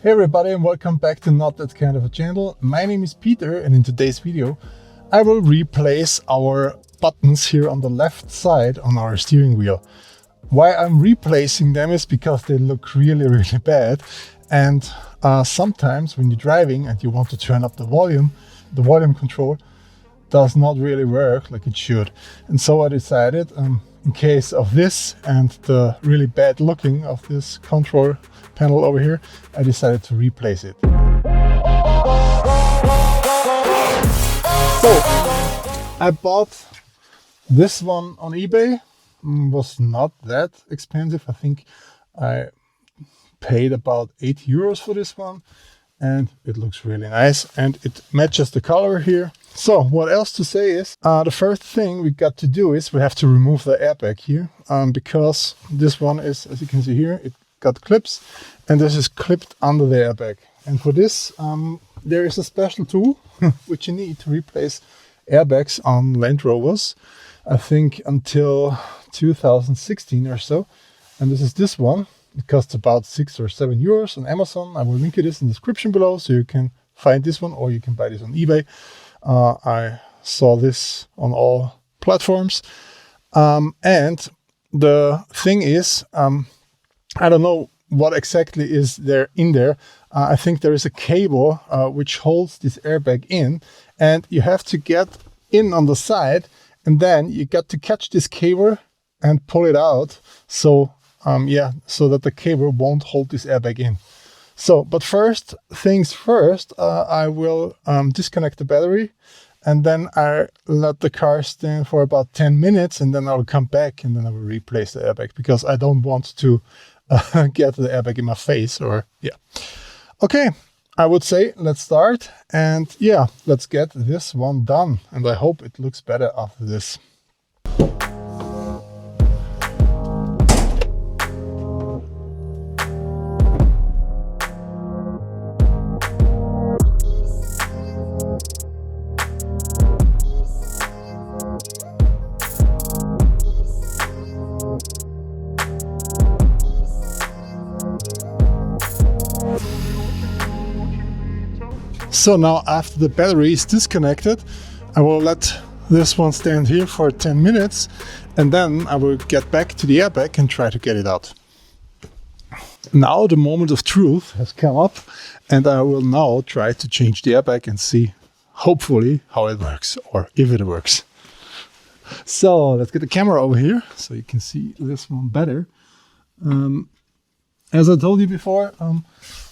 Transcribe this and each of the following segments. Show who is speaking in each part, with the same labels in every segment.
Speaker 1: Hey everybody, and welcome back to Not That Kind of a Channel. My name is Peter, and in today's video I will replace our buttons here on the left side on our steering wheel. Why I'm replacing them is because they look really bad, and sometimes when you're driving and you want to turn up the volume control does not really work like it should. And so I decided, in case of this and the really bad looking of this control panel over here, I decided to replace it. So I bought this one on eBay. Was not that expensive. I think I paid about €8 for this one, and it looks really nice and it matches the color here. So what else to say is, the first thing we got to do is we have to remove the airbag here, because this one is, as you can see here, it got clips, and this is clipped under the airbag. And for this, there is a special tool which you need to replace airbags on Land Rovers, I think until 2016 or so. And this is this one. It costs about €6 or €7 on Amazon. I will link you this in the description below, so you can find this one, or you can buy this on eBay. I saw this on all platforms. And the thing is, I don't know what exactly is there in there. I think there is a cable which holds this airbag in, and you have to get in on the side, and then you got to catch this cable and pull it out. So so that the cable won't hold this airbag in. So, but first things first, I will disconnect the battery, and then I let the car stand for about 10 minutes, and then I'll come back and then I will replace the airbag, because I don't want to get the airbag in my face, or Okay, I would say let's start, and let's get this one done, and I hope it looks better after this. So now, after the battery is disconnected, I will let this one stand here for 10 minutes, and then I will get back to the airbag and try to get it out. Now the moment of truth has come up, and I will now try to change the airbag and see, hopefully, how it works, or if it works. So let's get the camera over here so you can see this one better. As I told you before,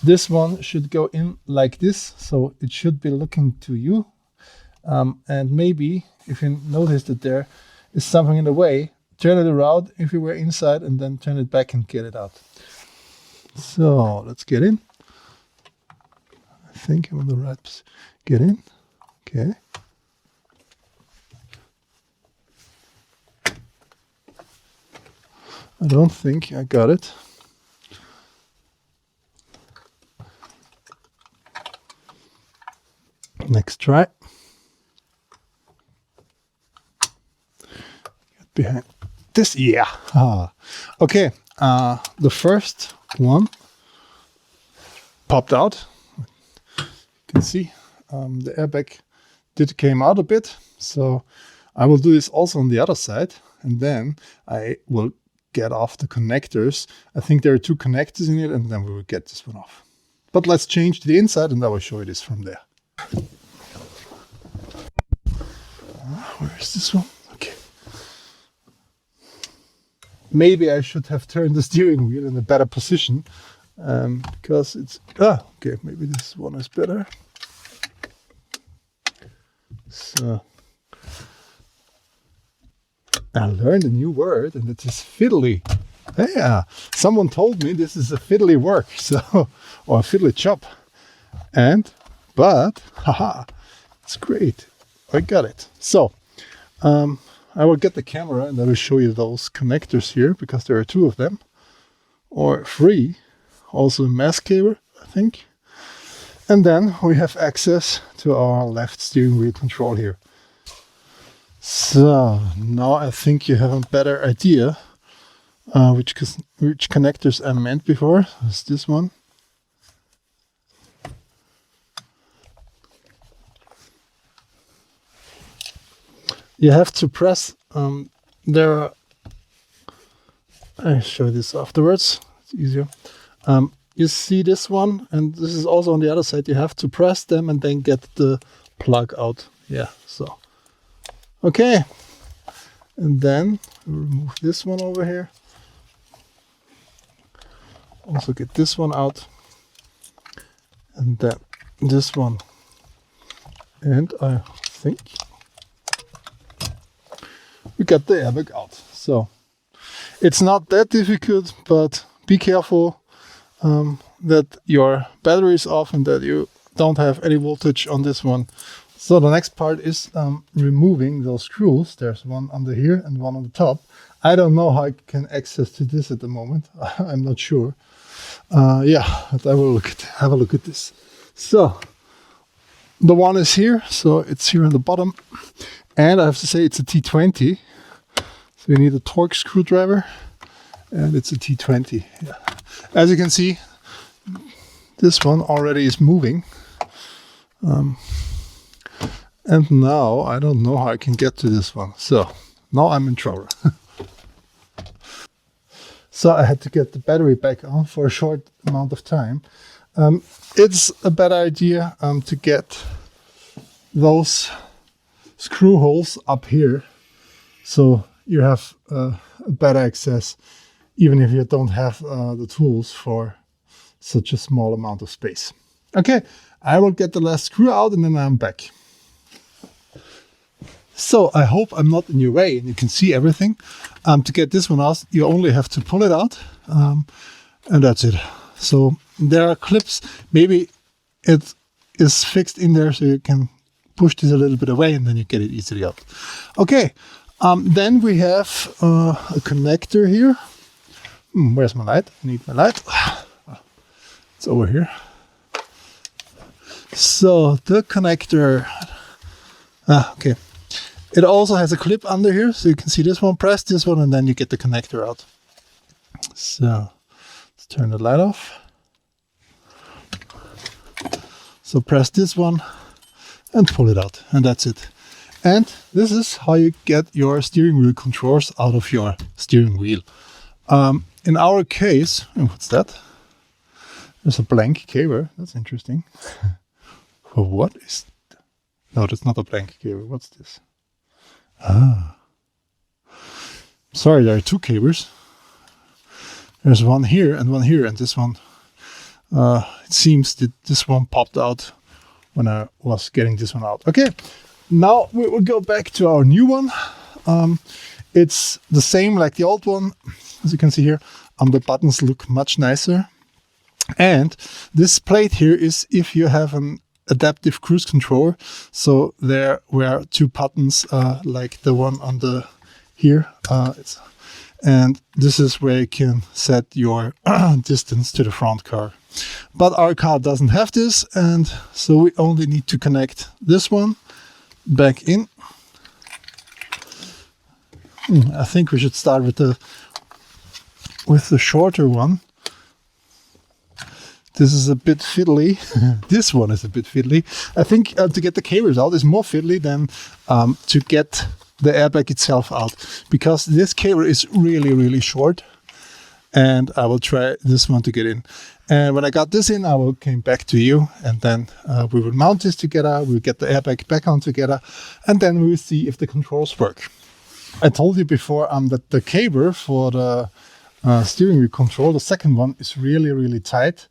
Speaker 1: this one should go in like this, so it should be looking to you. And maybe if you notice that there is something in the way, turn it around if you were inside, and then turn it back and get it out. So let's get in. I think I'm on the right. Get in. Okay. I don't think I got it. Next try. Get behind this. Okay. The first one popped out. You can see the airbag came out a bit. So I will do this also on the other side, and then I will get off the connectors. I think there are 2 connectors in it, and then we will get this one off. But let's change the inside, and I will show you this from there. Where is this one? Okay. Maybe I should have turned the steering wheel in a better position, because it's... okay, maybe this one is better. So, I learned a new word, and it is fiddly. Yeah, someone told me this is a fiddly work, so, or a fiddly chop. But, it's great. I got it. So, I will get the camera and I will show you those connectors here, because there are 2 of them, or 3. Also a mass cable, I think. And then we have access to our left steering wheel control here. So now I think you have a better idea which connectors I meant before. It's this one you have to press. There are, I'll show this afterwards, it's easier. You see this one, and this is also on the other side. You have to press them and then get the plug out. Yeah, so. Okay, and then we'll remove this one over here. Also get this one out. And then this one. And I think we got the airbag out. So it's not that difficult, but be careful that your battery is off and that you don't have any voltage on this one. So the next part is removing those screws. There's one under here and one on the top. I don't know how I can access to this at the moment. I'm not sure. Yeah, but I will have a look at this. So the one is here, so it's here on the bottom. And I have to say it's a T20. So we need a torque screwdriver, and it's a T20. Yeah. As you can see, this one already is moving. And now I don't know how I can get to this one. So now I'm in trouble. So I had to get the battery back on for a short amount of time. It's a bad idea to get those screw holes up here, so you have better access even if you don't have the tools for such a small amount of space. Okay, I will get the last screw out and then I'm back. So I hope I'm not in your way and you can see everything. To get this one out, you only have to pull it out, and that's it. So there are clips. Maybe it is fixed in there so you can push this a little bit away and then you get it easily out. Okay, then we have a connector here. Where's my light? I need my light. It's over here. So the connector, okay. It also has a clip under here, so you can see this one, press this one, and then you get the connector out. So let's turn the light off. So press this one and pull it out, and that's it. And this is how you get your steering wheel controls out of your steering wheel. In our case, what's that? There's a blank cable. That's interesting. What is? No, that's not a blank cable. What's this? Sorry, there are two cables. There's one here, and this one, it seems that this one popped out when I was getting this one out. Okay, now we will go back to our new one. It's the same like the old one. As you can see here, the buttons look much nicer. And this plate here is if you have an adaptive cruise control. So there were two buttons like the one on the here. And this is where you can set your distance to the front car. But our car doesn't have this, and so we only need to connect this one back in. I think we should start with the shorter one. This is a bit fiddly. This one is a bit fiddly. I think to get the cables out is more fiddly than to get the airbag itself out, because this cable is really, really short. And I will try this one to get in. And when I got this in, I will came back to you, and then we will mount this together. We'll get the airbag back on together, and then we will see if the controls work. I told you before that the cable for the steering wheel control, the second one, is really, really tight.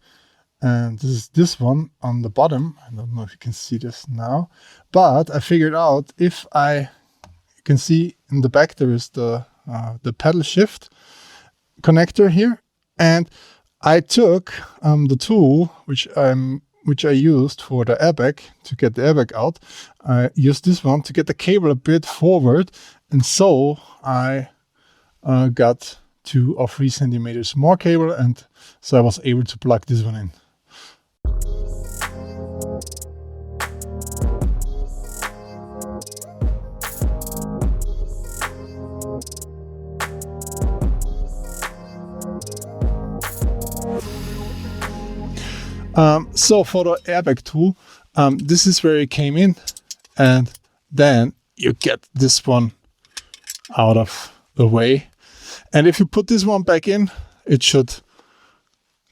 Speaker 1: And this is this one on the bottom. I don't know if you can see this now, but I figured out if you can see in the back there is the pedal shift connector here, and I took the tool which I used for the airbag to get the airbag out. I used this one to get the cable a bit forward, and so I got 2 or 3 centimeters more cable, and so I was able to plug this one in. So for the airbag tool, this is where it came in, and then you get this one out of the way. And if you put this one back in, it should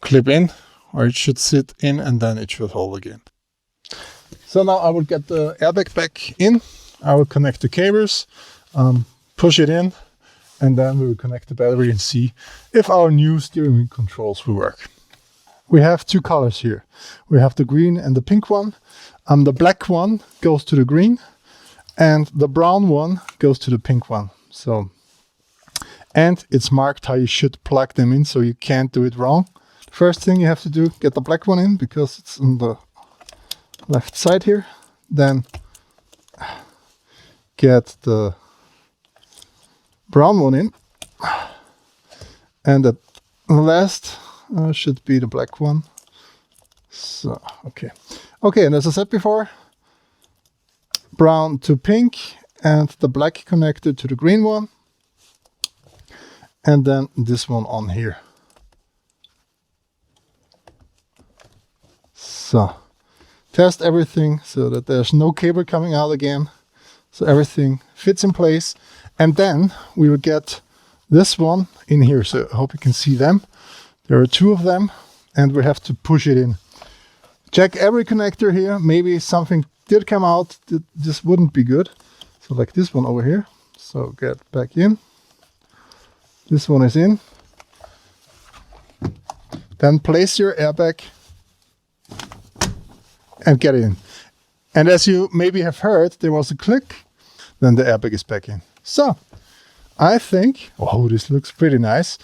Speaker 1: clip in, or it should sit in, and then it should hold again. So now I will get the airbag back in. I will connect the cables, push it in, and then we will connect the battery and see if our new steering wheel controls will work. We have two colors here. We have the green and the pink one. The black one goes to the green, and the brown one goes to the pink one. So, and it's marked how you should plug them in, so you can't do it wrong. First thing you have to do, get the black one in because it's on the left side here. Then get the brown one in, and the last should be the black one. So, okay, and as I said before, brown to pink and the black connected to the green one, and then this one on here. So test everything so that there's no cable coming out again, so everything fits in place. And then we will get this one in here, so I hope you can see them. There are two of them, and we have to push it in. Check every connector here. Maybe something did come out that this wouldn't be good. So like this one over here. So get back in. This one is in. Then place your airbag and get it in. And as you maybe have heard, there was a click. Then the airbag is back in. So I think, oh, this looks pretty nice.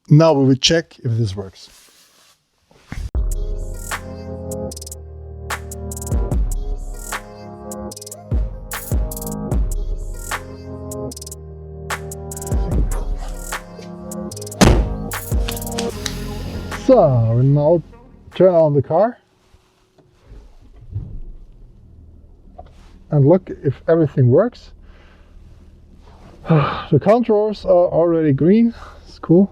Speaker 1: Now we will check if this works. So we'll now turn on the car and look if everything works. The controls are already green. It's cool.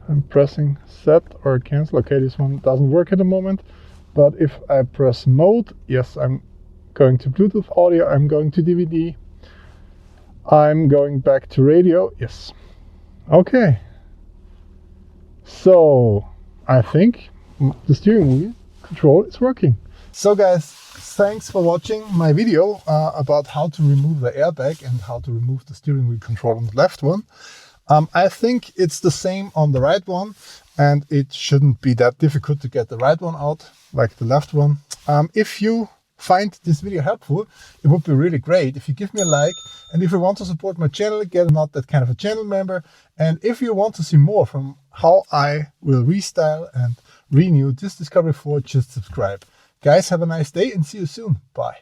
Speaker 1: I'm pressing set or cancel. Okay, this one doesn't work at the moment. But if I press mode, yes, I'm going to Bluetooth audio. I'm going to DVD. I'm going back to radio. Yes. Okay. So I think the steering wheel control is working. So guys, thanks for watching my video about how to remove the airbag and how to remove the steering wheel control on the left one. I think it's the same on the right one, and it shouldn't be that difficult to get the right one out like the left one. If you find this video helpful, it would be really great if you give me a like, and if you want to support my channel, get Not That Kind of a Channel member. And if you want to see more from how I will restyle and renew this Discovery 4, just subscribe. Guys, have a nice day and see you soon. Bye.